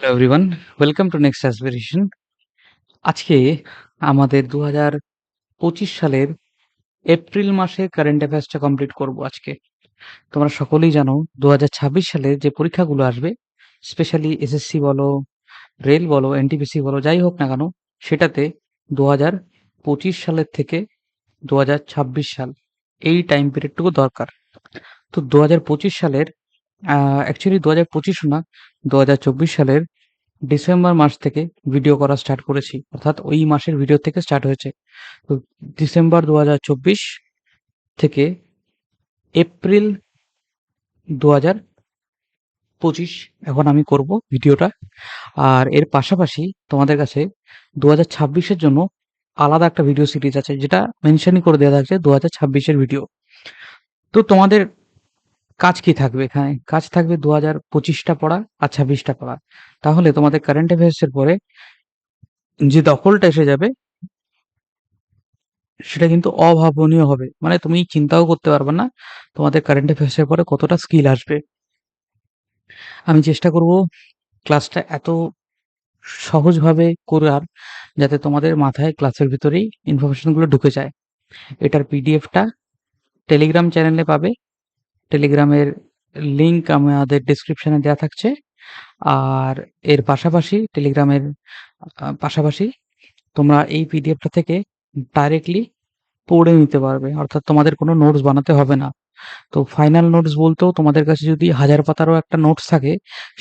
Hello everyone, welcome to next aspiration. আজকে আমাদের ২০২৫ সালের এপ্রিল মাসে কারেন্ট অ্যাফেয়ার্সটা কমপ্লিট করব আজকে। তোমরা সকলেই জানো ২০২৬ সালে যে পরীক্ষাগুলো আসবে, স্পেশালি এসএসসি বলো, রেল বলো, এনটিপিসি বলো, যাই হোক না কেন, সেটাতে ২০২৫ সালের থেকে ২০২৬ সাল এই টাইম পিরিয়ডটুকু দরকার। তো ২০২৫ সালের অ্যাকচুয়ালি ২০২৫ও না, ২০২৪ সালের ডিসেম্বর মাস থেকে ভিডিও করা স্টার্ট করেছি, অর্থাৎ ওই মাসের ভিডিও থেকে স্টার্ট হয়েছে। তো ডিসেম্বর ২০২৪ থেকে এপ্রিল ২০২৫ এখন আমি করব ভিডিওটা। আর এর পাশাপাশি তোমাদের কাছে ২০২৬-এর জন্য আলাদা একটা ভিডিও সিরিজ আছে, যেটা মেনশনই করে দেওয়া থাকছে ২০২৬-এর ভিডিও। তো তোমাদের কাজ কি থাকবে এখানে? কাজ থাকবে ২০২৫টা পড়া আর ২৬টা পড়া। তাহলে তোমাদের কারেন্ট অ্যাফেয়ার্সের পরে যে দখলটা এসে যাবে সেটা কিন্তু অভাবনীয় হবে। মানে তুমি চিন্তাও করতে পারবে না তোমাদের কারেন্ট অ্যাফেয়ার্সের পরে কতটা স্কিল আসবে। আমি চেষ্টা করব ক্লাসটা এত সহজভাবে করার, যাতে তোমাদের মাথায় ক্লাসের ভিতরেই ইনফরমেশনগুলো ঢুকে যায়। এটার পিডিএফটা টেলিগ্রাম চ্যানেলে পাবে। টেলিগ্রামের লিঙ্ক আমাদের ডেসক্রিপশনে দেওয়া থাকছে। আর এর পাশাপাশি টেলিগ্রামের পাশাপাশি তোমরা এই পিডিএফটা থেকে ডাইরেক্টলি পড়ে নিতে পারবে, অর্থাৎ তোমাদের কোনো নোটস বানাতে হবে না। তো ফাইনাল নোটস বলতেও তোমাদের কাছে যদি ১০০০ পাতারও একটা নোটস থাকে,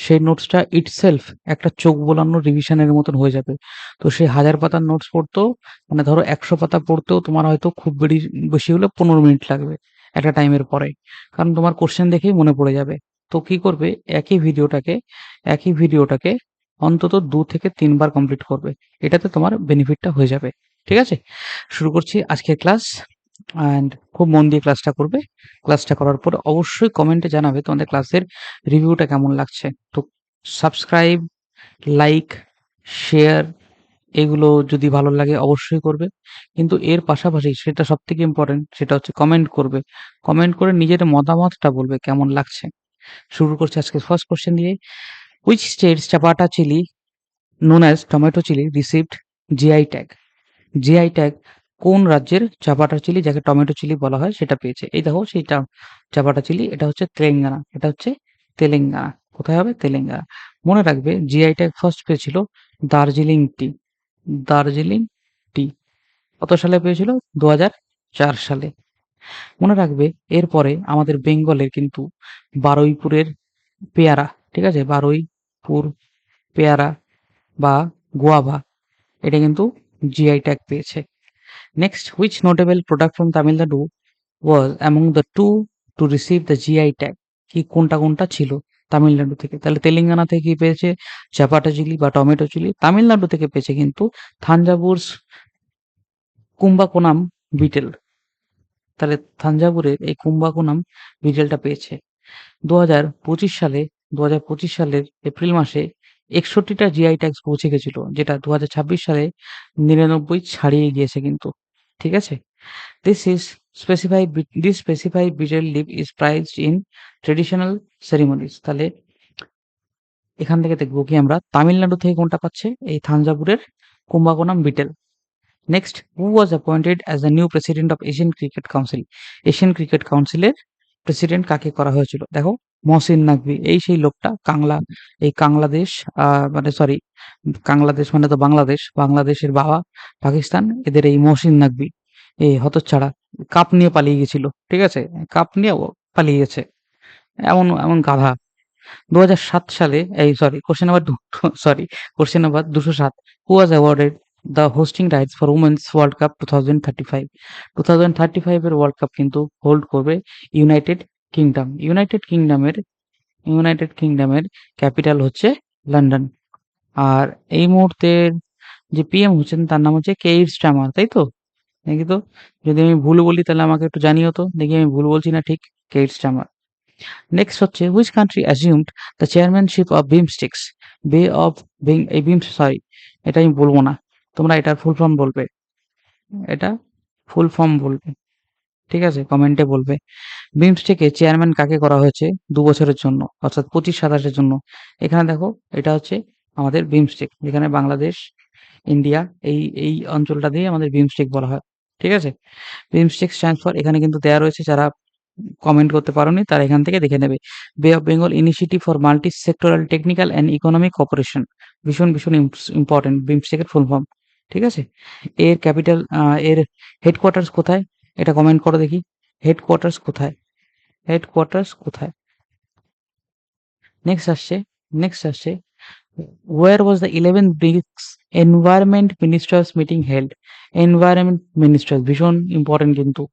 সেই নোটসটা ইটসেলফ একটা চোখ বোলানো রিভিশনের মতন হয়ে যাবে। তো সেই ১০০০ পাতার নোটস পড়তেও, মানে ধরো ১০০ পাতা পড়তেও তোমার হয়তো খুব বেশি হলে ১৫ মিনিট লাগবে একটা টাইমের পরে। কারণ তোমার কোশ্চেন দেখেই মনে পড়ে যাবে। তো কি করবে, একই ভিডিওটাকে অন্তত ২ থেকে ৩ বার কমপ্লিট করবে। এটাতে তোমার বেনিফিটটা হয়ে যাবে। ঠিক আছে? শুরু করছি আজকের ক্লাস। অ্যান্ড খুব মন দিয়ে ক্লাসটা করবে। ক্লাসটা করার পর অবশ্যই কমেন্টে জানাবে তোমাদের ক্লাসের রিভিউটা কেমন লাগছে। তো সাবস্ক্রাইব, লাইক, শেয়ার এগুলো যদি ভালো লাগে অবশ্যই করবে। কিন্তু এর পাশাপাশি সেটা সবথেকে ইম্পর্টেন্ট, সেটা হচ্ছে কমেন্ট করবে। কমেন্ট করে নিজের মতামতটা বলবে কেমন লাগছে। শুরু করছি আজকে ফার্স্ট কোয়েশ্চেন দিয়ে। Which states Chapata chilli known as tomato chili received GI tag? GI tag কোন রাজ্যের চাপাটা চিলি, যাকে টমেটো চিলি বলা হয়, সেটা পেয়েছে? এই দেখো সেইটা চাপাটা চিলি, এটা হচ্ছে তেলেঙ্গানা। এটা হচ্ছে তেলেঙ্গানা। কোথায় হবে? তেলেঙ্গানা। মনে রাখবে জিআই ট্যাগ ফার্স্ট পেয়েছিল দার্জিলিং টি। দার্জিলিং টি কত সালে পেয়েছিল? ২০০৪ সালে। মনে রাখবে এরপরে আমাদের বেঙ্গলের কিন্তু বারুইপুরের পেয়ারা, ঠিক আছে, বারুইপুর পেয়ারা বা গোয়াভা, এটা কিন্তু জিআই ট্যাগ পেয়েছে। Next, which notable product from Tamil Nadu was among the two to receive the GI tag? কি কোনটা ছিল তামিলনাড়ু থেকে? তাহলে তেলেঙ্গানা থেকে কি পেয়েছে? চাপাটা চিলি বা টমেটো চিলি। তামিলনাড়ু থেকে পেয়েছে কিন্তু থাঞ্জাভুর কুম্বাকোনাম বিটেল। তাহলে থাঞ্জাভুরের এই কুম্বাকোনাম বিটেলটা পেয়েছে। ২০২৫ সালের এপ্রিল মাসে ৬১টা জিআই ট্যাগস পৌঁছে গেছিল, যেটা ২০২৬ সালে ৯৯ ছাড়িয়ে গিয়েছে কিন্তু। ঠিক আছে? This specified betel leaf is prized in traditional ceremonies. তাহলে এখান থেকে দেখব কি আমরা তামিলনাড়ু থেকে কোনটা পাচ্ছে? এই থাঞ্জাভুরের Kumbakonam betel. Next, who was appointed as the new president of Asian cricket council? Asian cricket কাউন্সিলের প্রেসিডেন্ট কাকে করা হয়েছিল? দেখো, মহসিন নাকভি। এই সেই লোকটা এই কাংলাদেশ, মানে সরি, কাংলাদেশ মানে তো বাংলাদেশ, বাংলাদেশের বাবা পাকিস্তান, এদের এই মহসিন নাকভি, এই হতচ্ছাড়া কাপ নিয়ে পালিয়ে গেছিল। ঠিক আছে? কাপ নিয়ে ও পালিয়ে গেছে। এমন এমন গাধা। ২০০৭ সালে, এই sorry, question number ২০৭, who was awarded the hosting rights for women's world cup 2035? 2035 এর ওয়ার্ল্ড কাপ কিন্তু হোল্ড করবে ইউনাইটেড কিংডম। ইউনাইটেড কিংডমের ক্যাপিটাল হচ্ছে লন্ডন। আর এই মুহূর্তের যে পিএম হচ্ছেন তার নাম হচ্ছে কেইর স্টামার, তাই তো? দেখি তো, যদি আমি ভুল বলি তাহলে আমাকে একটু জানিও তো, দেখি আমি ভুল বলছি না ঠিক। Keir Starmer. নেক্সট হচ্ছে, which country assumed the chairmanship of BIMSTECs bay of being এই বিম সরি, এটা আমি বলবো না, তোমরা এটার ফুল ফর্ম বলবে। এটা ফুল ফর্ম বলবে, ঠিক আছে? কমেন্টে বলবে। বিমস্টেকে চেয়ারম্যান কাকে করা হয়েছে ২ বছরের জন্য, অর্থাৎ ২৫-২৭-এর জন্য? এখানে দেখো, এটা হচ্ছে আমাদের বিমস্টেক, যেখানে বাংলাদেশ, ইন্ডিয়া, এই এই অঞ্চলটা দিয়ে আমাদের বিমস্টেক বলা হয়। ঠিক আছে? বিমস্টেক স্ট্যান্ডস ফর, এখানে কিন্তু দেয়া রয়েছে, যারা কমেন্ট করতে পারোনি তারা এখান থেকে দেখে নেবে। বে of Bengal initiative for multi sectoral technical and economic cooperation, ভীষণ ভীষণ ইম্পর্টেন্ট বিমস্টেকের ফুল ফর্ম। ঠিক আছে? এর ক্যাপিটাল, এর হেডকোয়ার্টার্স কোথায়? এটা কমেন্ট করো দেখি। হেডকোয়ার্টার্স কোথায়? হেডকোয়ার্টার্স কোথায়? নেক্সট আসছে, নেক্সট আসছে, where was the 11th BRICS environment ministers meeting held? environment ministers ভীষণ ইম্পর্টেন্ট কিন্তু।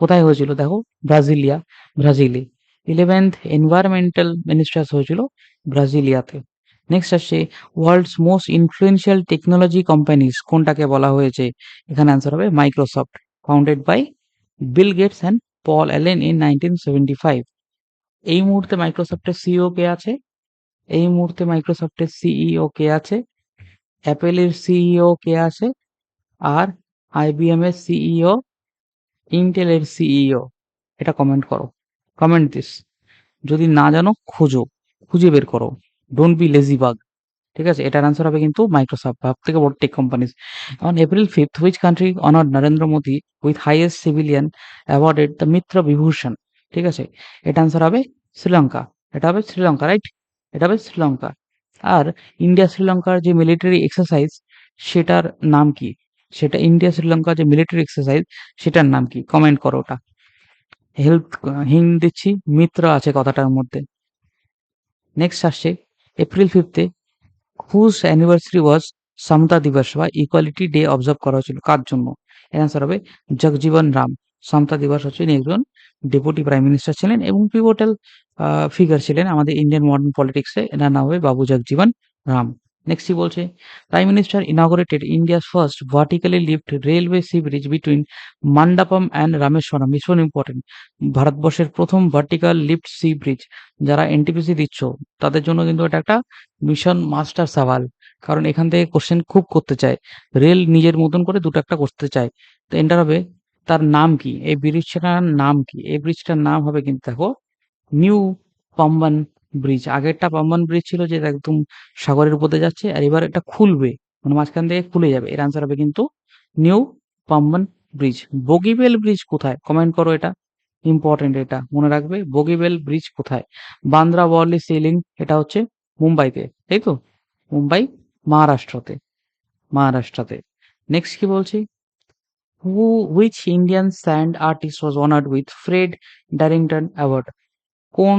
কোথায় হয়েছিল দেখো, ব্রাজিলিয়া, ব্রাজিলে। 11th environmental ministers হয়েছিল ব্রাজিলিয়াতে। নেক্সট আসছে, world's most influential technology companies কোনটাকে বলা হয়েছে? এখানে অ্যান্সার হবে Microsoft, founded by Bill Gates and Paul Allen in 1975। এই মুহূর্তে মাইক্রোসফটের সিইও কে আছে? এই মুহূর্তে মাইক্রোসফটের সিইও কে আছে? অ্যাপেলের সিইও কে আছে? আর আইবিএম এর সিইও, ইন্টেলের সিইও। এটা কমেন্ট করো, কমেন্ট দিস। যদি না জানো খোঁজো, খুঁজে বের করো, ডোন্ট বি লেজি বাগ। ঠিক আছে? এটার আনসার হবে কিন্তু মাইক্রোসফট, সব থেকে বড় tech companies. On April 5th which country honoured Narendra Modi with highest civilian awarded the Mitra Vibhushan? ঠিক আছে? এটা আনসার হবে শ্রীলঙ্কা। এটা হবে শ্রীলঙ্কা, রাইট? এটা হবে শ্রীলঙ্কা। আর ইন্ডিয়া শ্রীলঙ্কার যে মিলিটারি এক্সারসাইজ, সেটার নাম কি? সেটা ইন্ডিয়া শ্রীলঙ্কার যে মিলিটারি এক্সারসাইজ, সেটার নাম কি? কমেন্ট করো ওটা। হেল্প, হিন্ট দিচ্ছি, মিত্র আছে কথাটার মধ্যে। নেক্সট আসছে, এপ্রিল 5th হুজ অ্যানিভার্সারি ওয়াজ সমতা দিবস বা ইকুয়ালিটি ডে অবজার্ভ করা হয়েছিল কার জন্য? এর অ্যান্সার হবে জগজীবন রাম। সমতা দিবস হচ্ছে, ইনি একজন ডেপুটি প্রাইম মিনিস্টার ছিলেন এবং পিভটাল ফিগার ছিলেন আমাদের ইন্ডিয়ান মডার্ন পলিটিক্সে। এনার নাম হবে বাবু জগজীবন রাম। নেক্সট কি বলছে, prime minister inaugurated India's first vertically lift railway sea bridge between Mandapam and Rameswaram, ভীষণ ইম্পর্টেন্ট। ভারতবর্ষের প্রথম ভার্টিক্যাল লিফট সি ব্রিজ, যারা এনটিপিসি দিচ্ছ তাদের জন্য কিন্তু এটা একটা মিশন মাস্টার সাওয়াল, কারণ এখান থেকে কোশ্চেন খুব করতে চায়। রেল নিজের মতন করে দুটো একটা করতে চায়। তো এন্টার হবে, তার নাম কি? এই ব্রিজটার নাম কি? এই ব্রিজটার নাম হবে কিন্তু দেখো, নিউ পাম্বান ব্রিজ। আগেরটা পাম্বান ব্রিজ ছিল, যেটা একদম সাগরের উপর দিয়ে যাচ্ছে, আর এবার এটা খুলবে, মানে মাঝখান থেকে খুলে যাবে। এর আনসার হবে কিন্তু নিউ পাম্বান ব্রিজ। বগিবেল ব্রিজ কোথায়? কমেন্ট করো এটা, ইম্পর্টেন্ট, এটা মনে রাখবে। বগিবেল ব্রিজ কোথায়? বান্দ্রা ওয়ারলি সিলিং, এটা হচ্ছে মুম্বাইতে, তাই তো? মুম্বাই, মহারাষ্ট্রতে, মহারাষ্ট্রতে। নেক্সট কি বলছি, who which Indian sand artist was honoured with Fred Darrington award? কোন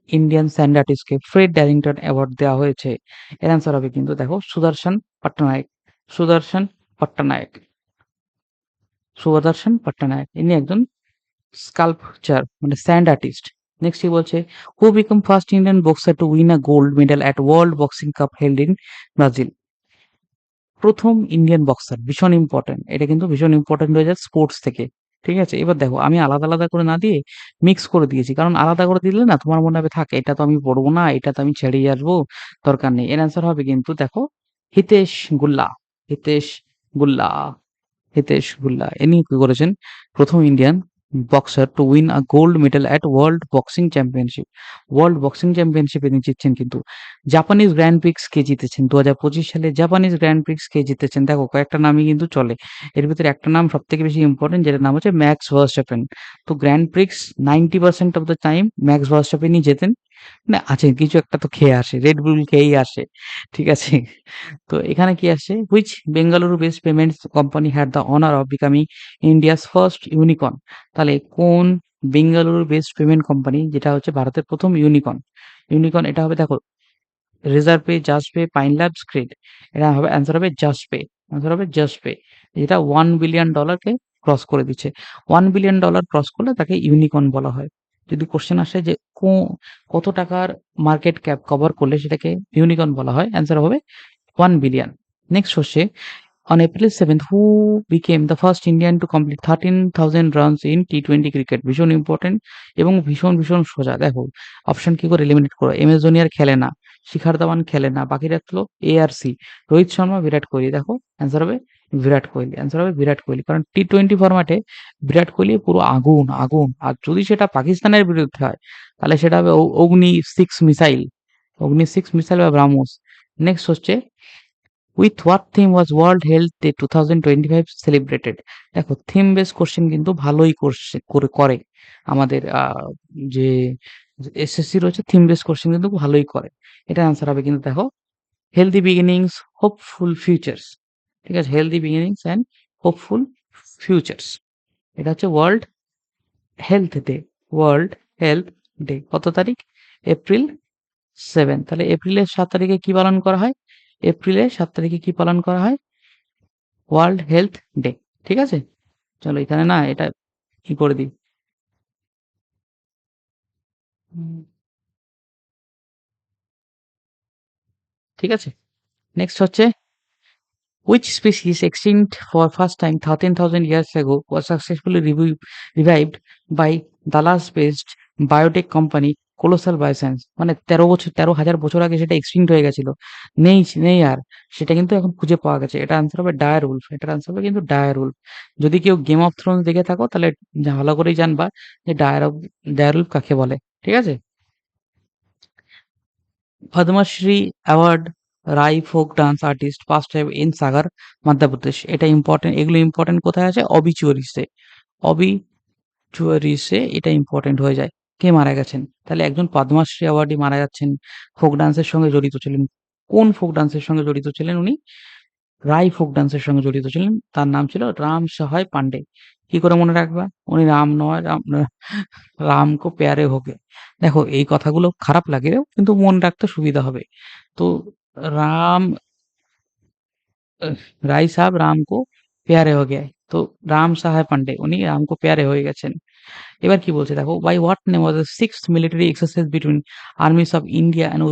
ইন্ডিয়ান স্যান্ড আর্টিস্টকে ফ্রেড ড্যারিংটন অ্যাওয়ার্ড দেওয়া হয়েছে? এর অ্যান্সার হবে কিন্তু দেখো সুদর্শন পট্টনায়ক, সুদর্শন পট্টনায়ক, সুদর্শন পট্টনায়ক। ইনি একজন স্কাল্পচার, মানে স্যান্ড আর্টিস্ট। নেক্সট কি বলছে, who became first Indian boxer to win a gold medal at world boxing cup held in Brazil? প্রথম ইন্ডিয়ান বক্সার, ভীষণ ইম্পর্টেন্ট, এটা কিন্তু ভীষণ ইম্পর্টেন্ট হয়ে যায় স্পোর্টস থেকে। ঠিক আছে? এবার দেখো, আমি আলাদা আলাদা করে না দিয়ে মিক্স করে দিয়েছি, কারণ আলাদা করে দিলে না তোমার মনে হবে থাক এটা তো আমি পড়বো না, এটা তো আমি ছেড়েই আসবো, দরকার নেই। এর অ্যান্সার হবে কিন্তু দেখো হিতেশ গুল্লা, হিতেশ গুল্লা, হিতেশ গুল্লা। ইনি কি করেছেন? প্রথম Indian boxer to win a gold medal at world boxing championship. World boxing championship ইনি জিতছেন কিন্তু। জাপানিজ গ্র্যান্ড প্রিক্স কে জিতেছেন 2025 সালে? জাপানিজ গ্র্যান্ড প্রিক্স কে জিতেছেন? দেখো কয়েকটা নামই কিন্তু চলে, এর ভিতরে একটা নাম সব থেকে বেশি ইম্পর্টেন্ট, যেটার নাম হচ্ছে ম্যাক্স ভার্স্টাপেন। তো grand prix 90% of the time Max ভার্স্টাপেনই জেতেন। মানে আছে কিছু একটা তো খেয়ে আসে, রেড বুল খেয়েই আসে। ঠিক আছে? তো এখানে কি আসছে, which Bengaluru based payments company had the honour of becoming India's first unicorn? তাহলে কোন বেঙ্গালুরু বেসড পেমেন্ট কোম্পানি, যেটা হচ্ছে ভারতের প্রথম ইউনিকর্ন? ইউনিকর্ন এটা হবে দেখো, Razorpay, Juspay, Pine Labs, CRED. এটা হবে অ্যান্সার হবে জাস্ট পে, অ্যান্সার হবে জাস্ট পে। যেটা $1 বিলিয়ন ক্রস করে দিচ্ছে। $1 বিলিয়ন ক্রস করলে তাকে ইউনিকর্ন বলা হয়। যদি কোশ্চেন আসে যে কত টাকার মার্কেট ক্যাপ কভার করলে সেটাকে ইউনিকর্ন বলা হয়, অ্যান্সার হবে 1 বিলিয়ন। নেক্সট হচ্ছে, on April 7th, who became the first Indian to complete 13,000 runs in T20 cricket? ভীষণ ইম্পর্টেন্ট এবং ভীষণ ভীষণ সোজা। দেখো অপশন কি করে এলিমিনেট করো, এম এস ধোনি আর খেলে না, শিখর ধাওয়ান খেলে না, বাকি রাখলো এআরসি, রোহিত শর্মা, বিরাট কোহলি। দেখো অ্যান্সার হবে বিরাট কোহলি, অ্যান্সার হবে বিরাট কোহলি, কারণ T20 ফরম্যাটে বিরাট কোহলি পুরো আগুন আগুন। আর যদি সেটা পাকিস্তানের বিরুদ্ধে হয় তাহলে সেটা হবে অগ্নি সিক্স মিসাইল, অগ্নি সিক্স মিসাইল বা ব্রাহ্মস। নেক্সট হচ্ছে with what theme was world health day 2025 celebrated. দেখো থিম বেস কোশ্চেন কিন্তু ভালোই করে আমাদের যে এসএসসি রয়েছে থিম বেস কোশ্চেন কিন্তু ভালোই করে। এটা অ্যান্সার হবে কিন্তু দেখো হেলদি বিগিনিংস হোপফুল ফিউচার্স। ঠিক আছে, healthy beginnings and hopeful futures. এটা হচ্ছে world health day. World health day কত তারিখ? এপ্রিল 7। তাহলে এপ্রিলের 7 তারিখে কি পালন করা হয়? এপ্রিলের 7 তারিখে কি পালন করা হয়? World health day. ঠিক আছে, চলো এখানে না এটা কি করে দিই। ঠিক আছে, নেক্সট হচ্ছে which species extinct for first time 13,000 years ago was successfully revived by Dallas-based biotech company Colossal Bioscience? মানে 13,000 বছর আগে সেটা এক্সটিংক্ট হয়ে গেছিল, নেই নেই আর, সেটা কিন্তু এখন খুঁজে পাওয়া গেছে। এটা আনসার হবে ডায়ার উলফ। এটার আনসার হবে কিন্তু ডায়ার উলফ। যদি কেউ গেম অফ থ্রোনস দেখে থাকো তাহলে ভালো করেই জানবা যে ডায়ার উলফ কাকে বলে। ঠিক আছে, Padma Shri award Rai folk dance artist first time in Sagar Madhya Pradesh. এটা ইম্পর্টেন্ট, এগুলো ইম্পর্টেন্ট কোথায় আছে? অবিচুয়ারিসে। অবিচুয়ারিসে এটা ইম্পর্টেন্ট হয়ে যায়। কে মারা গেছেন? তাহলে একজন পদ্মশ্রী অ্যাওয়ার্ডই মারা যাচ্ছেন, ফোক ডান্সের সঙ্গে জড়িত ছিলেন। কোন ফোক ডান্সের সঙ্গে জড়িত ছিলেন উনি? রাই ফোক ডান্সের সঙ্গে জড়িত ছিলেন। তার নাম ছিল রাম সহায় পান্ডে। কি করে মনে রাখবা? উনি রাম নয়, রাম কো প্যারে হোগে। দেখো এই কথাগুলো খারাপ লাগে কিন্তু মনে রাখতে সুবিধা হবে। তো রাম রাই সাহেব রাম কো প্যারে হো গয়া। তো রাম সাহায় পান্ডে উনি রাম কো প্যারে হয়ে গেছেন। এবার কি বলছে দেখো, by what name was the sixth military exercise between armies of India and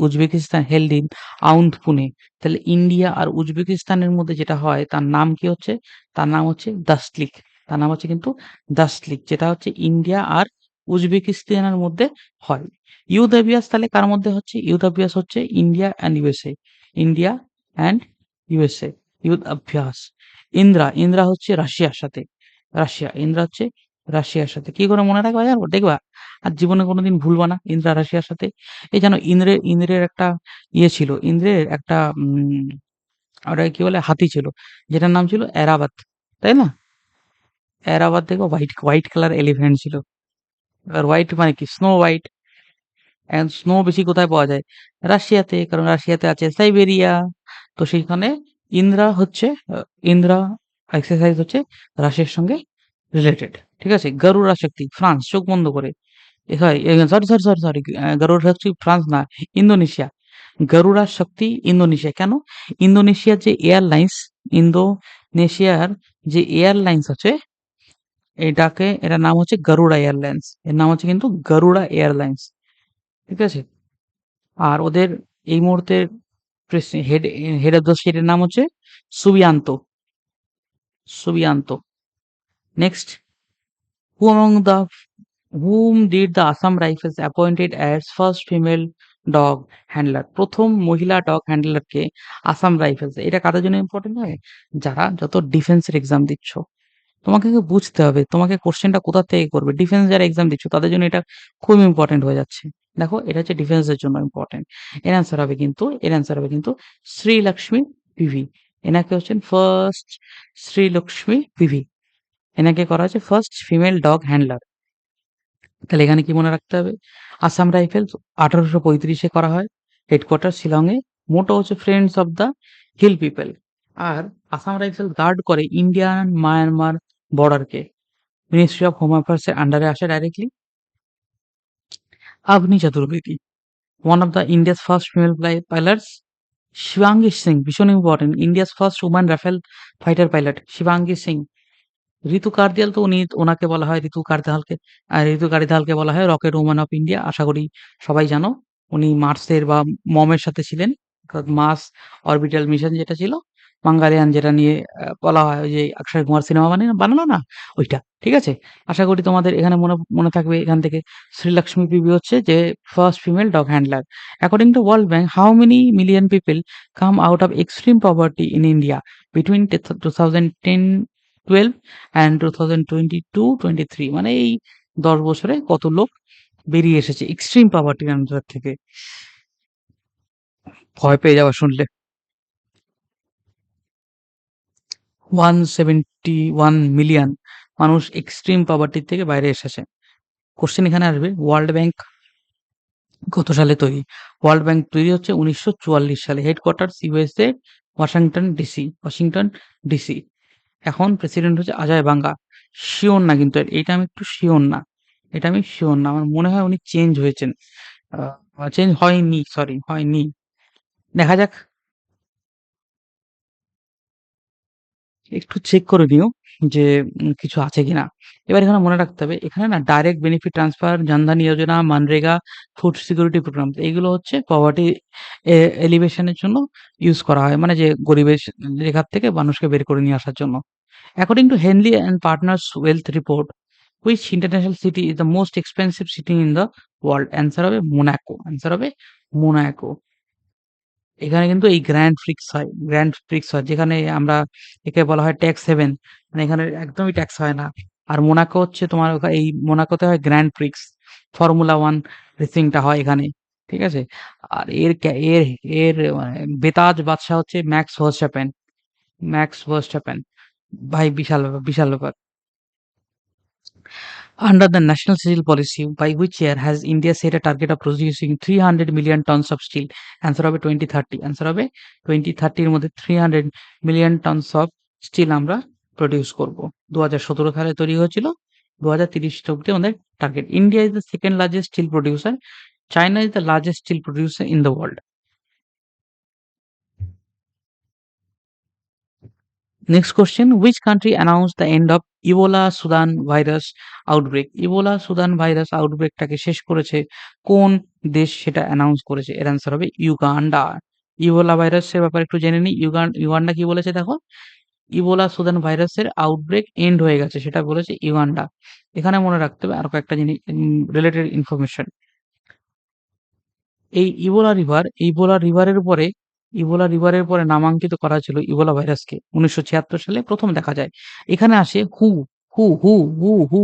Uzbekistan held in Aundh Pune. তাহলে ইন্ডিয়া আর উজবেকিস্তানের মধ্যে যেটা হয় তার নাম কি হচ্ছে? তার নাম হচ্ছে দাসলিক। তার নাম হচ্ছে কিন্তু দাসলিক, যেটা হচ্ছে ইন্ডিয়া আর উজবেকিস্তানের মধ্যে হয়। ইউথ অ্যাভিয়াস তাহলে কার মধ্যে হচ্ছে? ইউথ অ্যাভিয়াস হচ্ছে India and USA. India and USA youth অভ্যাস। ইন্দ্রা হচ্ছে রাশিয়ার সাথে। ইন্দ্রা হচ্ছে রাশিয়ার সাথে। কি করে মনে রাখবা জানো? দেখবা আর জীবনে কোনোদিন ভুলবা না ইন্দ্রা রাশিয়ার সাথে। এই জানো ইন্দ্রের একটা ইয়ে ছিল, ইন্দ্রের একটা ওটাকে কি বলে হাতি ছিল, যেটার নাম ছিল এরাবাত, তাই না? এরাবাত দেখো হোয়াইট হোয়াইট কালার এলিফ্যান্ট ছিল। আর হোয়াইট মানে কি? Snow white. এন্ড স্নো বেশি কোথায় পাওয়া যায়? রাশিয়াতে, কারণ রাশিয়াতে আছে সাইবেরিয়া। তো সেইখানে ইন্দ্রা হচ্ছে ইন্দ্রা এক্সারসাইজ হচ্ছে রাশিয়ার সঙ্গে রিলেটেড। ঠিক আছে, গরুড়া শক্তি ফ্রান্স, চোখ বন্ধ করে। Sorry sorry sorry sorry sorry, Garud Shakti France না, ইন্দোনেশিয়া। গরুড়া শক্তি ইন্দোনেশিয়া। কেন? ইন্দোনেশিয়ার যে এয়ারলাইন্স, ইন্দোনেশিয়ার যে এয়ারলাইন্স আছে এটার নাম হচ্ছে গরুড়া এয়ারলাইন্স। এর নাম হচ্ছে কিন্তু গরুড়া এয়ারলাইন্স। ঠিক আছে, আর ওদের এই মুহূর্তে হেড হেড অফ দ্য স্টেটের নাম হচ্ছে Subianto. Subianto. Next, who among the whom did the Assam Rifles appointed as first female dog handler? প্রথম মহিলা ডগ হ্যান্ডলারকে আসাম রাইফেলস। এটা কাদের জন্য ইম্পর্টেন্ট হয়? যারা যত ডিফেন্সের এক্সাম দিচ্ছ, তোমাকে বুঝতে হবে তোমাকে কোশ্চেনটা কোথা থেকে করবে। ডিফেন্স যারা এক্সাম দিচ্ছ তাদের জন্য এটা খুব ইম্পর্টেন্ট হয়ে যাচ্ছে। দেখো এটা হচ্ছে ডিফেন্সের জন্য ইম্পর্টেন্ট। এর অ্যান্সার হবে কিন্তু শ্রীলক্ষ্মী পিভি। এনাকে হচ্ছেন ফার্স্ট শ্রীলক্ষ্মী পিভি। এনাকে করা হচ্ছে ফার্স্ট ফিমেল ডগ হ্যান্ডলার। তাহলে এখানে কি মনে রাখতে হবে? আসাম রাইফেলস 1835-এ করা হয়, হেডকোয়ার্টার শিলংয়ে। মোটো হচ্ছে friends of the hill people. আর আসাম রাইফেলস গার্ড করে ইন্ডিয়ান মায়ানমার বর্ডারকে। মিনিস্ট্রি অফ হোম অ্যাফেয়ার্স এর আন্ডারে আসে directly. Avani Chaturvedi, one of the India's first female pilots. Shivangi Singh, ভীষণ important, India's first woman Rafale fighter pilot Shivangi Singh. Ritu Karidhal তো ওনাকে বলা হয় ঋতু কার্দালকে, ঋতু কার্দালকে বলা হয় রকেট ওম্যান অফ ইন্ডিয়া। আশা করি সবাই জানো। উনি মার্সের বা মমের সাথে ছিলেন। অর্থাৎ মার্স অরবিটাল মিশন যেটা ছিল, মাঙ্গালিয়ান যেটা নিয়ে বলা হয় ওই যে অক্ষয় কুমার সিনেমা বানালো না ওইটা। ঠিক আছে, আশা করি তোমাদের এখানে মনে মনে থাকবে এখান থেকে। শ্রীলক্ষ্মী পিবি হচ্ছে যে first female dog handler. According to World Bank, how many million people come out of extreme poverty in India between 2010-12 and 2022-23, মানে এই 10 বছরে কত লোক বেরিয়ে এসেছে এক্সট্রিম পভার্টির আন্ডার থেকে? ভয় পেয়ে যাওয়া শুনলে। 171 মিলিয়ন মানুষ এক্সট্রিম পভার্টি থেকে বাইরে এসেছে। কোশ্চেন এখানে আসবে, ওয়ার্ল্ড ব্যাংক কত সালে তৈরি? ওয়ার্ল্ড ব্যাংক তৈরি হচ্ছে 1944 সালে। Headquarter USA, Washington DC. এখন প্রেসিডেন্ট হচ্ছে অজয় বাঙ্গা। শিওর না কিন্তু এইটা আমি একটু শিওর না। এটা আমি শিওর না। আমার মনে হয় উনি চেঞ্জ হয়েছেন। চেঞ্জ হয়নি, সরি হয়নি। দেখা যাক, একটু চেক করে নিও যে কিছু আছে কিনা। এবার এখানে মনে রাখতে হবে, এখানে না ডাইরেক্ট বেনিফিট ট্রান্সফার, জনধন যোজনা, মানরেগা, ফুড সিকিউরিটি প্রোগ্রাম এগুলো হচ্ছে পভার্টি এলিভেশনের জন্য ইউজ করা হয়। মানে যে গরিবের রেখার থেকে মানুষকে বের করে নিয়ে আসার জন্য। According to Henley and partners wealth report, which international city is the most expensive city in the world? Answer হবে মোনাকো। অ্যান্সার হবে মোনাকো। এখানে কিন্তু এই গ্র্যান্ড প্রিক্স হয় যেখানে আমরা একে বলা হয় ট্যাক্স হেভেন। মানে এখানে একদমই ট্যাক্স হয় না। আর মোনাকো হচ্ছে তোমার এই মোনাকোতে হয় গ্র্যান্ড প্রিক্স, ফর্মুলা ওয়ান রেসিংটা হয় এখানে। ঠিক আছে। আর এর এর এর বেতাজ বাদশাহ হচ্ছে ম্যাক্স ভার্স্টাপেন। ভাই বিশাল ব্যাপার, বিশাল ব্যাপার। Under the National Steel Policy, by which year has India set a target of producing 300 million tons of steel? Answer হবে 2030। Answer হবে 2030 এর মধ্যে 300 মিলিয়ন টনস অফ স্টিল আমরা প্রডিউস করব। 2017 সালে তৈরি হয়েছিল, 2030 অব্দি আমাদের target. India is the second largest steel producer, China is the largest steel producer in the world. Next question, which country announced the end of Ebola Sudan virus outbreak? Ebola Sudan virus আউটব্রেকটাকে শেষ করেছে কোন দেশ, সেটা announce করেছে? এর answer হবে Uganda. Ebola ভাইরাসের ব্যাপারে একটু জেনে নিই। ইউগান্ডা কি বলেছে দেখো, ইবোলা সুদান ভাইরাসের আউটব্রেক এন্ড হয়ে গেছে, সেটা বলেছে ইউগান্ডা। এখানে মনে রাখতে হবে আরো কয়েকটা জিনিস, রিলেটেড ইনফরমেশন। এই ইবোলা রিভারের পরে নামাঙ্কিত করা হয়েছিল ইবোলা ভাইরাসকে 1976 সালে প্রথম দেখা যায়। এখানে আসে হু, হু, হু, হু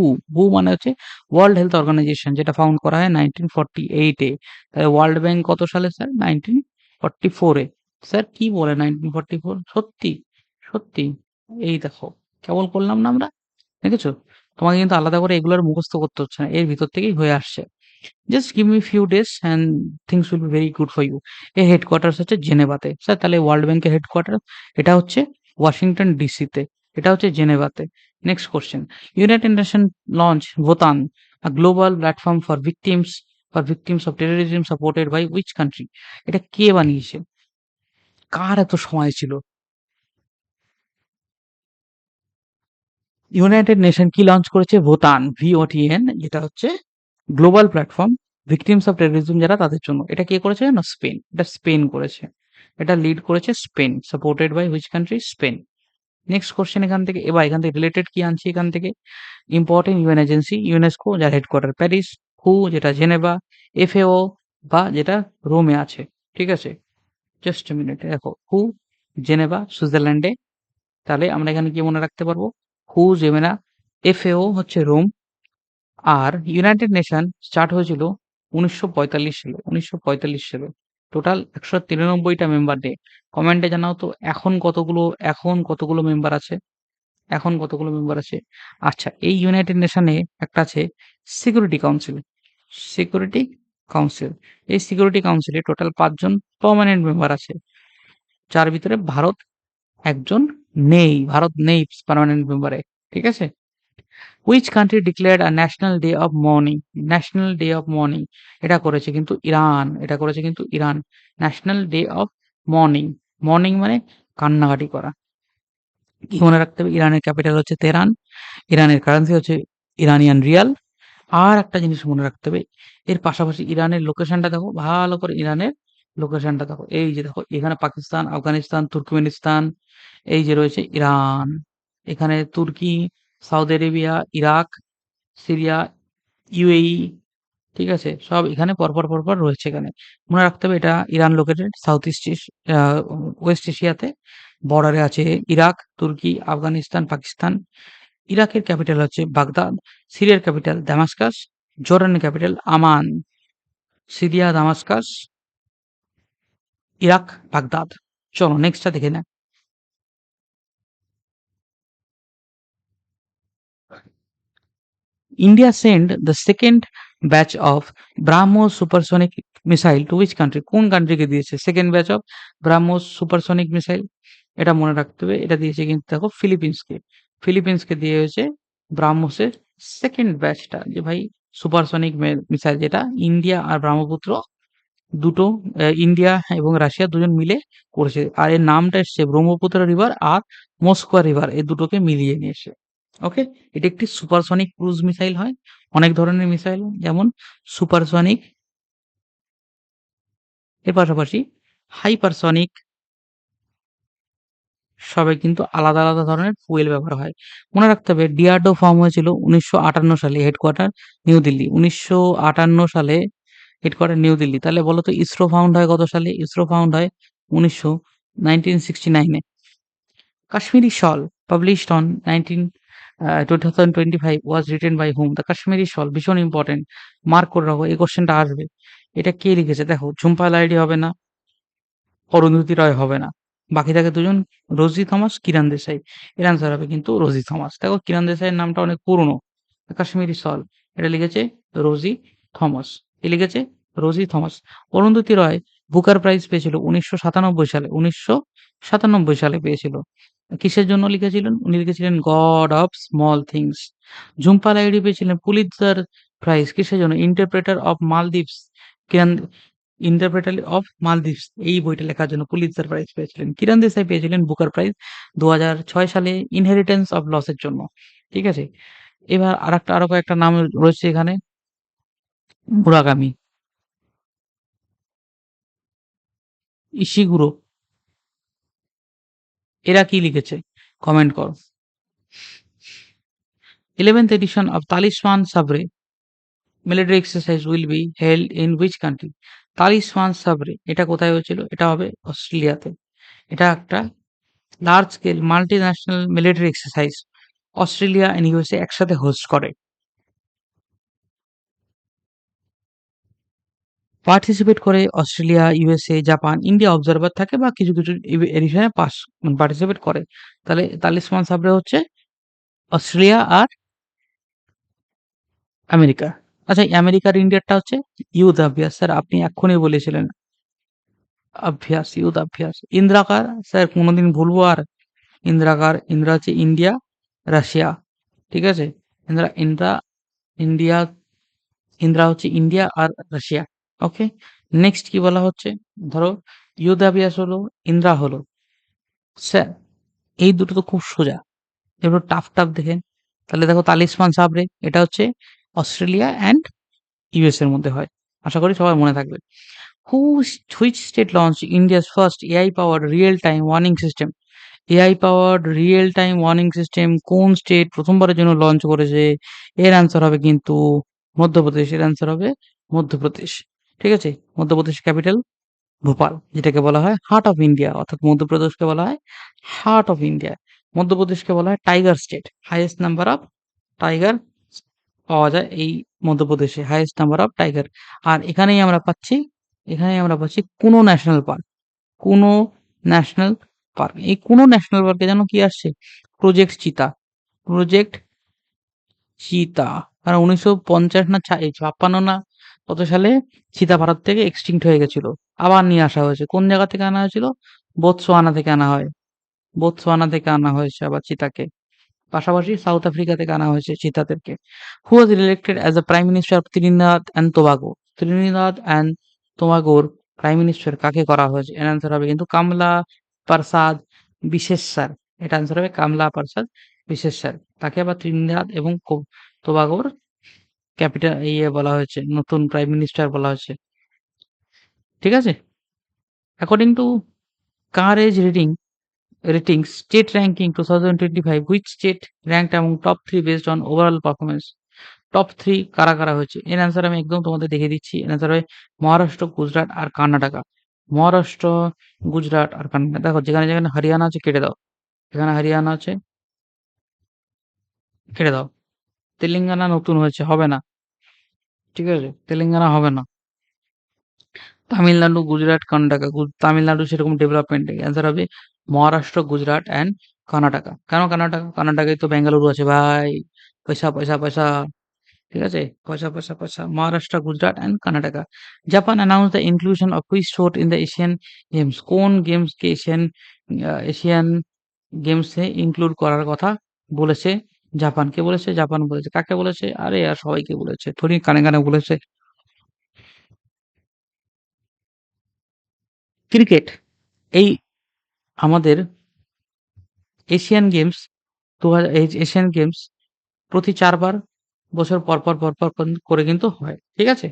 মানে হচ্ছে ওয়ার্ল্ড হেলথ অর্গানাইজেশন, যেটা ফাউন্ড করা হয় 1948 এ। তাহলে ওয়ার্ল্ড ব্যাংক কত সালে স্যার? 1944 এ। স্যার কি বলে 1944? সত্যি? সত্যি? এই দেখো, কেবল করলাম না আমরা। দেখেছো? তোমাকে কিন্তু আলাদা করে এগুলোর মুখস্থ করতে হচ্ছে না। এর ভিতর থেকেই হয়ে আসছে। Just give me few days and things will be very good for you. এর হেডকোয়ার্টার্স হচ্ছে জেনেভাতে। স্যার তাহলে ওয়ার্ল্ড ব্যাংকের হেডকোয়ার্টার এটা হচ্ছে ওয়াশিংটন ডিসিতে, এটা হচ্ছে জেনেভাতে। Next question, United Nation launch VoTAN, a global platform for victims of terrorism supported by which country? এটা কে বানিয়েছে? কার এত সময় ছিল? ইউনাইটেড নেশন কি লঞ্চ করেছে? ভুটান, VOTN, যেটা হচ্ছে global platform victims of terrorism যারা তাদের জন্য। এটা কে করেছে জানো? স্পেন। এটা স্পেন করেছে। এটা লিড করেছে Spain, supported by which country? Spain. Next question এখান থেকে, এবার এখান থেকে রিলেটেড কি আনছি এখান থেকে, ইম্পর্টেন্ট ইউএন এজেন্সি, ইউনেস্কো যার হেডকোয়ার্টার প্যারিস, হু যেটা জেনেভা, FAO বা যেটা রোমে আছে। ঠিক আছে, জাস্ট মিনিট, দেখো হু জেনেভা সুইজারল্যান্ডে। তাহলে আমরা এখানে কি মনে রাখতে পারবো? হু জেমেনা, FAO হচ্ছে রোম, আর ইউনাইটেড নেশন স্টার্ট হয়েছিল 1945 সালে। 1945 সালে। টোটাল 193টা মেম্বার নিয়ে। কমেন্টে জানাও তো এখন কতগুলো মেম্বার আছে? এখন কতগুলো মেম্বার আছে? আচ্ছা, এই ইউনাইটেড নেশনে একটা আছে সিকিউরিটি কাউন্সিল। Security council. এই সিকিউরিটি কাউন্সিলে টোটাল 5 জন পার্মানেন্ট মেম্বার আছে। যার ভিতরে একজন ভারত নেই পার্মানেন্ট মেম্বারে। ঠিক আছে? Which country declared a national day of morning? National day of morning এটা করেছে কিন্তু ইরান। এটা করেছে কিন্তু Iran. National day of morning. Morning মানে কান্নাকাটি করা। কি মনে রাখতে হবে? ইরানের ক্যাপিটাল হচ্ছে তেহরান। ইরানের কারেন্সি হচ্ছে ইরানিয়ান রিয়াল। আর একটা জিনিস মনে রাখতে হবে, এর পাশাপাশি ইরানের লোকেশনটা দেখো, ভালো করে ইরানের লোকেশনটা দেখো। এই যে দেখো, এখানে পাকিস্তান, আফগানিস্তান, তুর্কমেনিস্তান, এই যে রয়েছে ইরান। এখানে তুর্কি, Saudi Arabia, Iraq, Syria, UAE। ঠিক আছে? সব এখানে পরপর রয়েছে এখানে। মনে রাখতে হবে এটা ইরান লোকেটেড সাউথ ইস্ট আ ওয়েস্ট এশিয়াতে। বর্ডারে আছে ইরাক, তুর্কি, আফগানিস্তান, পাকিস্তান। ইরাকের ক্যাপিটাল হচ্ছে বাগদাদ, সিরিয়ার ক্যাপিটাল দামাস্কাস, জর্ডানের capital Amman. Syria, Damascus, Iraq, Baghdad. চলো নেক্সটটা দেখে নেন। India sent the second batch of BrahMos supersonic missile to which country? কোন কান্ট্রিকে দিয়েছে second batch of BrahMos supersonic missile? এটা মনে রাখতে হবে। এটা দিয়েছে কিন্তু দেখো ফিলিপিন্সকে। ফিলিপিন্সকে দিয়ে হয়েছে ব্রাহ্মোসের সেকেন্ড ব্যাচটা, যে ভাই সুপারসনিক মিসাইল, যেটা ইন্ডিয়া আর ব্রহ্মপুত্র দুটো, ইন্ডিয়া এবং রাশিয়া দুজন মিলে করেছে। আর এর নামটা এসছে ব্রহ্মপুত্র রিভার আর মস্কোয়া রিভার, এই দুটোকে মিলিয়ে নিয়ে এসে। ওকে, এটা একটি সুপারসনিক ক্রুজ মিসাইল হয়। অনেক ধরনের মিসাইল যেমন সুপারসনিক, এর পাশাপাশি হাইপারসনিক, সবাই কিন্তু আলাদা আলাদা ধরনের ফুয়েল ব্যবহার হয়। মনে রাখতে হবে ডিআরডো ফর্ম হয়েছিল 1958 সালে, হেডকোয়ার্টার নিউ দিল্লি। 1958 সালে হেডকোয়ার্টার নিউ দিল্লি। তাহলে বলো তো ইসরো ফাউন্ড হয় কত সালে? ইসরো ফাউন্ড হয় 1969 এ। Kashmiri Shawl, published on 2025, was written by whom? The Kashmiri Shawl ভীষণ ইম্পর্টেন্ট, মার্ক করে রাখো, এই কোশ্চেনটা আসবে। এটা কে লিখেছে? দেখো ঝুম্পা লাহিড়ী হবে না, অরুন্ধতী রয় হবে না, বাকি থাকে দুজন, রোজি থমাস, কিরণ দেশাই। এর আনসার হবে কিন্তু রোজি থমাস। দেখো কিরণ দেশাইয়ের নামটা অনেক পুরনো। কাশ্মীরি সল, এটা লিখেছে রোজি থমাস। এ লিখেছে রোজি থমাস। অরুন্ধতী রয় বুকার প্রাইজ পেয়েছিল 1997 সালে। 1997 সালে পেয়েছিল। কিসের জন্য লিখেছিলেন? উনি লিখেছিলেন god of small things. Jhumpa Lahiri পেয়েছিলেন পুলিৎজার প্রাইজ কিসের জন্য? Interpreter of Maldives. Kiran interpreter of Maldives এই বইটা লেখার জন্য পুলিৎজার প্রাইজ পেয়েছিলেন। কিরণ দেশাই পেয়েছিলেন বুকার প্রাইজ 2006 সালে ইনহেরিটেন্স অফ লসের জন্য। ঠিক আছে? এবার আরো কয়েকটা নাম রয়েছে এখানে। মুরাগামি, ইশিগুরো, এরা কি লিখেছে? কমেন্ট করো। 11th edition of Talisman Sabre military exercise will be held in which country? তালিসমান সাবরে এটা কোথায় হয়েছিল? এটা হবে অস্ট্রেলিয়াতে। এটা একটা large scale multinational military exercise Australia and USA একসাথে হোস্ট করে। পার্টিসিপেট করে Australia, USA, Japan, India observer থাকে বা কিছু কিছু এডিশনে পার্টিসিপেট করে। তাহলে তালিসমান সাবরে হচ্ছে অস্ট্রেলিয়া আর আমেরিকা। আচ্ছা, আমেরিকার ইন্ডিয়ারটা হচ্ছে ইউথ অভ্যাস। স্যার আপনি এক্ষুনি বলেছিলেন অভ্যাস, ইউথ অভ্যাস। ইন্দ্রাকার স্যার কোনোদিন ভুলবো আর? ইন্দ্রাকার, ইন্দ্রা হচ্ছে ইন্ডিয়া, রাশিয়া। ঠিক আছে? ইন্দ্রা ইন্দ্রা ইন্ডিয়া, ইন্দ্রা হচ্ছে ইন্ডিয়া আর রাশিয়া। ওকে, নেক্সট কি বলা হচ্ছে? ধরো ইউদাবিয়াস হলো, ইন্দ্রা হলো। স্যার এই দুটো তো খুব সোজা, এবার টাফ টাফ দেখেন। তাহলে দেখো তালিসমান সাবরে এটা হচ্ছে অস্ট্রেলিয়া অ্যান্ড ইউএস এর মধ্যে হয়। আশা করি সবার মনে থাকবে। Which state launch India's first AI powered real time warning system? AI powered real time warning system কোন স্টেট প্রথমবারের জন্য লঞ্চ করেছে? এর অ্যান্সার হবে কিন্তু মধ্যপ্রদেশ। এর অ্যান্সার হবে মধ্যপ্রদেশ। ঠিক আছে? মধ্যপ্রদেশ ক্যাপিটাল ভোপাল, যেটাকে বলা হয় হার্ট অফ ইন্ডিয়া, অর্থাৎ মধ্যপ্রদেশকে বলা হয় হার্ট অফ ইন্ডিয়া। মধ্যপ্রদেশকে বলা হয় tiger state. Highest number of tiger পাওয়া যায় এই মধ্যপ্রদেশে, হাইয়েস্ট নাম্বার অফ টাইগার। আর এখানেই আমরা পাচ্ছি কোনো ন্যাশনাল পার্ক। কোনো ন্যাশনাল পার্ক, এই কোনো ন্যাশনাল পার্কে যেন কি আসছে? প্রজেক্ট চিতা। প্রজেক্ট চিতা। কারণ 1950 না 56 না কত সালে চিতা ভারত থেকে এক্সটিংক্ট হয়ে গেছিল, আবার নিয়ে আসা হয়েছে। কোন জায়গা থেকে আনা হয়েছিল? বোতসোয়ানা থেকে আনা হয়। বোতসোয়ানা থেকে আনা হয়েছে আবার চিতাকে। পাশাপাশি সাউথ আফ্রিকা থেকে আনা হয়েছে চিতাদেরকে। Who was elected as the prime minister of Trinidad and Tobago? Trinidad and টোবাগোর প্রাইম মিনিস্টার কাকে করা হয়েছে? এর অ্যান্সার হবে কিন্তু কামলা প্রসাদ বিশেষ স্যার। এটা অ্যান্সার হবে কামলা প্রসাদ বিশেষ স্যার। তাকে আবার ত্রিনিদাদ এবং টোবাগোর ক্যাপিটাল বলা হয়েছে, নতুন প্রাইম মিনিস্টার বলা হয়েছে। ঠিক আছে? According to CareEdge ratings state ranking 2025, which state ranked among top 3 based on overall performance? Top 3 কারা কারা হয়েছে? এর অ্যান্সার আমি একদম তোমাদের দেখিয়ে দিচ্ছি। এর অ্যান্সার হবে মহারাষ্ট্র, গুজরাট আর কর্ণাটকা। মহারাষ্ট্র, গুজরাট আর কর্ণাটক। দেখো যেখানে যেখানে হরিয়ানা আছে কেটে দাও। এখানে হরিয়ানা আছে, কেটে দাও। তেলেঙ্গানা নতুন হয়েছে, হবে না। ঠিক আছে? তেলেঙ্গানা হবে না। তামিলনাড়ু, গুজরাট, কর্ণাটকা। তামিলনাড়ু সেরকম ডেভেলপমেন্ট নেই। অ্যান্সার হবে মহারাষ্ট্র, গুজরাট অ্যান্ড কর্ণাটকা। কেন কর্ণাটকা? কর্ণাটকায় তো বেঙ্গালুরু আছে ভাই। পয়সা, পয়সা, পয়সা। ঠিক আছে? পয়সা, পয়সা, পয়সা। Maharashtra, Gujarat and Karnataka. Japan announce the inclusion of which sport in the Asian games? কোন গেমসকে এশিয়ান গেমসে ইনক্লুড করার কথা বলেছে জাপান? কে বলেছে? জাপান বলেছে। কাকে বলেছে? আরে আর সবাইকে বলেছে। থোড়ি কানে, কানে বলেছে। ক্রিকেট। এই আমাদের এশিয়ান গেমস এশিয়ান গেমস প্রতি ৪ বার বছর পর করে কিন্তু হয়। ঠিক আছে?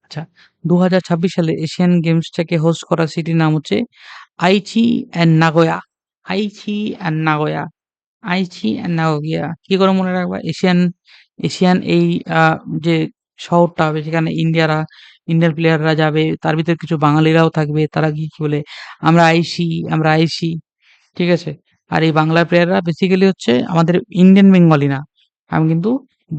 আচ্ছা, ২০২৬ সালে এশিয়ান গেমসটাকে হোস্ট করা সিটির নাম হচ্ছে Aichi and Nagoya. Aichi and Nagoya. Aichi and Nagoya. কি করে মনে রাখবা? এশিয়ান এই আ যে শহরটা হবে সেখানে ইন্ডিয়ান প্লেয়াররা যাবে। তার ভিতরে কিছু বাঙালিরাও থাকবে। তারা গিয়ে কি বলে? আমরা আইসি, আমরা আইসি। ঠিক আছে? আর এই বাংলার প্লেয়াররা বেসিক্যালি হচ্ছে আমাদের ইন্ডিয়ান বেঙ্গলি না। আমি কিন্তু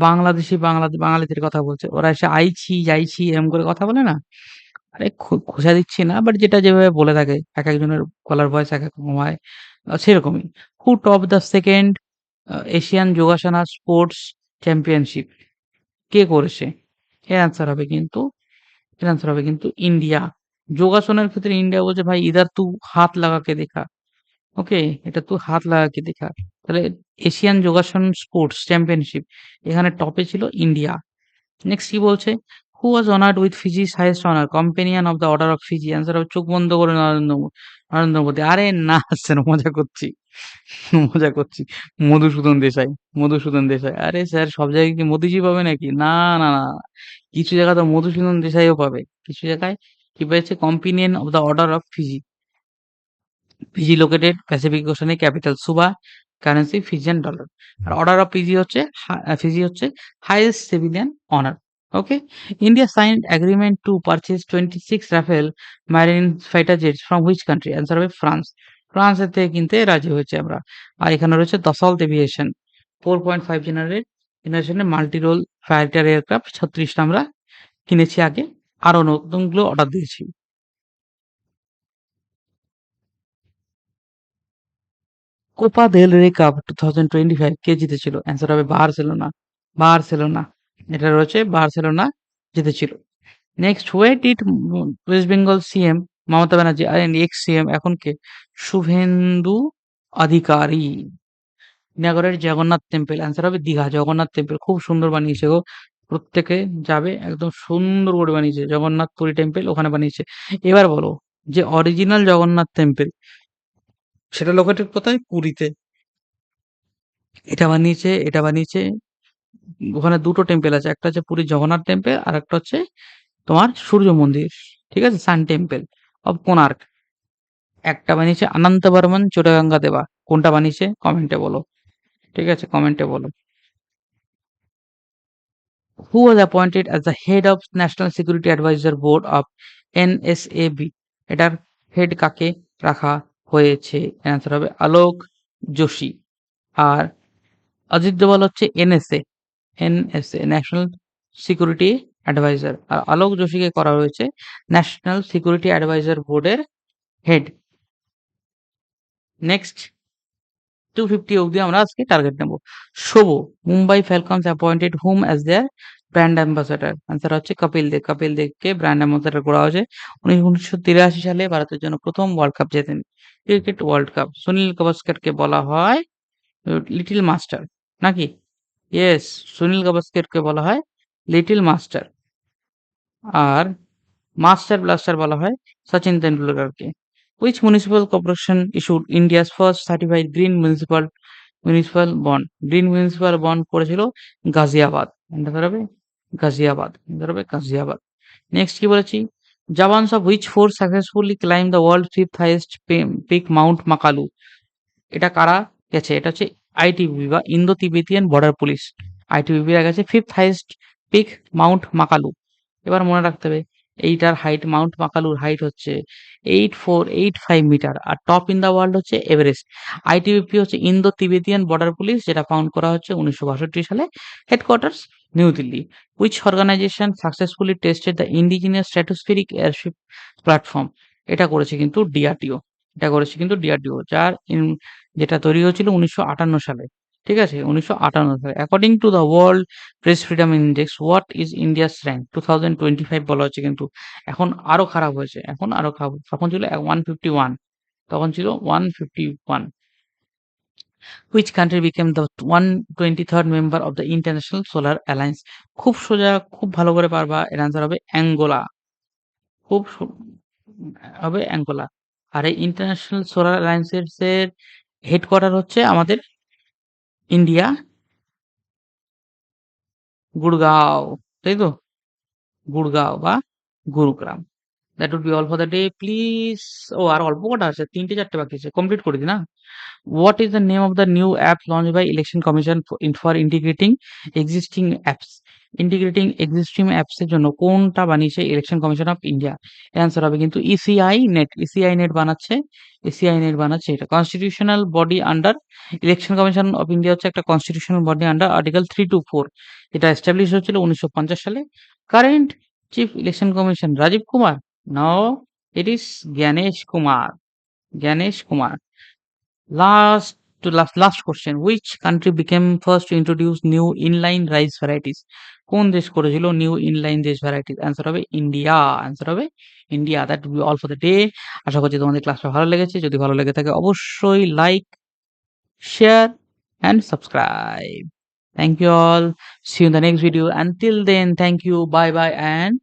বাংলাদেশী বাঙালিদের কথা বলছি। ওরা এসে আইছি, যাইছি এরকম করে কথা বলে না? আরে খোঁচা দিচ্ছি না, বাট যেটা যেভাবে বলে থাকে, একেকজনের গলার ভয়েস একেক রকম হয়। সেরকমই। Who top the 2nd Asian yogasana sports championship? কে করেছে? এর অ্যান্সার হবে কিন্তু ইন্ডিয়া। যোগাসনের ক্ষেত্রে ইন্ডিয়া বলছে, "ভাই ইধার তু হাত লাগা কে দিখা।" ওকে, এটা তো হাত লাগাকে দেখা। তাহলে এশিয়ান যোগাসন স্পোর্টস চ্যাম্পিয়নশিপ এখানে টপে ছিল ইন্ডিয়া। নেক্সট কি বলছে? হু ওয়াজ অনার্ড উইথ ফিজি's highest honour? Companion of the order of Fiji. Answer হবে চোখ বন্ধ করে নরেন্দ্র মোদি। আরে না স্যার, মজা করছি, মজা করছি। মধুসূদন দেশাই, মধুসূদন দেশাই। আরে স্যার, সব জায়গায় কি মোদিজি পাবে নাকি? না, না, না, না। কিছু জায়গায় তো মধুসূদন দেশাইও পাবে। কিছু জায়গায় কি পেয়েছে? Companion of the order of Fiji. Fiji located Pacific ওশানে, capital Suva, currency Fijian dollar. আর অর্ডার অফ ফিজি হচ্ছে highest civilian honour. Okay. India signed agreement to purchase 26 Rafale marine fighter jets from which country? Answer হবে France. ফ্রান্সের থেকে কিনতে রাজি হয়েছে আমরা। আর এখানে রয়েছে দসল্ট এভিয়েশন 4.5 জেনারেশনের মাল্টি রোল ফাইটার এয়ারক্রাফট 36টা আমরা কিনেছি আগে। আরো নতুনগুলো অর্ডার দিয়েছি। কোপা দেল রে কাপ 2025 কে জিতেছিল? অ্যান্সার হবে বার্সেলোনা। বার্সেলোনা। এটা রয়েছে বার্সেলোনা জিতেছিল। Next, where did West Bengal CM Mamata Banerjee x CM এখন কে? শুভেন্দু অধিকারী। নগরের জগন্নাথ টেম্পল? অ্যান্সার হবে দীঘা জগন্নাথ টেম্পল। খুব সুন্দর বানিয়েছে গো। প্রত্যেকে যাবে, একদম সুন্দর করে বানিয়েছে। জগন্নাথ পুরী টেম্পল ওখানে বানিয়েছে। এবার বলো, যে অরিজিনাল জগন্নাথ টেম্পল সেটা লোকেটেড কোথায়? পুরীতে। এটা বানিয়েছে ওখানে ২ টো টেম্পল আছে। একটা হচ্ছে পুরীর জগন্নাথ টেম্পল, আরেকটা হচ্ছে তোমার সূর্য মন্দির। ঠিক আছে? সান টেম্পল অফ কোণার্ক। একটা বানিয়েছে অনন্ত বর্মন, চোরাগঙ্গা দেবা। কোনটা বানিয়েছে? কমেন্টে বলো। ঠিক আছে? কমেন্টে বলো। Who was appointed as the head of national security adviser board of NSAB? এটার হেড কাকে রাখা হয়েছে? অ্যান্সার হবে আলোক যোশী। আর অজিত দোভাল হচ্ছে ন্যাশনাল সিকিউরিটি অ্যাডভাইজার। আর আলোক যোশীকে করা হয়েছে ন্যাশনাল সিকিউরিটি অ্যাডভাইজার বোর্ডের হেড। নেক্সট 250 অবধি আমরা আজকে টার্গেট নেব। শোভো Mumbai falcons appointed whom as their brand ambassador? Answer হচ্ছে কপিল দেব। কপিল দেবকে ব্র্যান্ড অ্যাম্বাসাডার করা হয়েছে। উনি 1983 সালে ভারতের জন্য প্রথম ওয়ার্ল্ড কাপ জেতেন। Cricket world cup. সুনীল গাভাস্কারকে বলা হয় লিটল মাস্টার নাকি? ইয়েস, সুনীল গাভাস্কারকে বলা হয় লিটল মাস্টার। আর মাস্টার ব্লাস্টার বলা হয় সচিন তেন্ডুলকরকে। Which municipal corporation issued India's first certified green municipal bond? Green municipal bond করেছিল গাজিয়াবাদ। এটা হবে গাজিয়াবাদ। এটা হবে গাজিয়াবাদ। নেক্সট কি বলেছি? Jawans of which force successfully climb the world fifth highest peak mount Makalu? এটা কারা গেছে? এটা হচ্ছে আইটিবিপি বা ইন্দো তিবেতিয়ান বর্ডার পুলিশ। আইটিবিপিরা গেছে fifth highest peak mount Makalu. এবার মনে রাখতে হবে এইটার হাইট, মাউন্ট মাকালুর হাইট হচ্ছে 8485 মিটার, আর টপ ইন দ্য ওয়ার্ল্ড হচ্ছে এভারেস্ট। আইটিবিপি হচ্ছে ইন্দো তিবেতিয়ান বর্ডার পুলিশ, যেটা ফাউন্ড করা হচ্ছে 1962 সালে, headquarters new Delhi. Which organisation successfully tested the indigenous stratospheric airship platform? এটা করেছে কিন্তু ডিআরডিও। এটা করেছে কিন্তু ডিআরডিও, যেটা তৈরি হয়েছিল 1958 সালে। ঠিক আছে, 1958 সালে। According to the world press freedom index, what is India's rank 2025 বলা হচ্ছে কিন্তু। এখন আরো খারাপ হয়েছে, এখন আরো খারাপ। তখন ছিল 151, তখন ছিল 151। Which country became the 123rd member of the international solar alliance? খুব সোজা, খুব ভালো করে পারবা। এর আনসার হবে অ্যাঙ্গোলা। খুব হবে অ্যাঙ্গোলা। আর এই ইন্টারন্যাশনাল সোলার অ্যালায়েন্সের হেডকোয়ার্টার হচ্ছে আমাদের ইন্ডিয়া, গুড়গাঁও, তাই তো? গুড়গাঁও বা Gurugram. That would be all for the day please. ও আর অল্প কটা আছে, 3টে 4টে বাকি আছে, কমপ্লিট করে দি না। What is the name of the new app launch by election commission for integrating existing apps? Integrating existing apps এর জন্য কোনটা বানিয়েছে election commission of India? Answer হবে কিন্তু ইসিআই নেট। ইসিআই নেট বানাচ্ছে, ইসিআই নেট বানাচ্ছে। এটা constitutional body under, election commission of India হচ্ছে একটা কনস্টিটিউশনাল বডি আন্ডার আর্টিকেল 324। এটা এস্টাবলিশ হয়েছিল 1950 সালে। Current chief election commission Rajiv Kumar? No, it is Ganesh Kumar. Ganesh Kumar. Last question. Which country became first to introduce new inline rice varieties? কোন দেশ করেছিল new inline rice varieties? Answer হবে India. Answer হবে India. That will be all for the day. আশা করছি তোমাদের ক্লাসটা ভালো লেগেছে। যদি ভালো লেগে থাকে অবশ্যই like, share and subscribe. Thank you all. See you in the next video. Until then, thank you. Bye bye and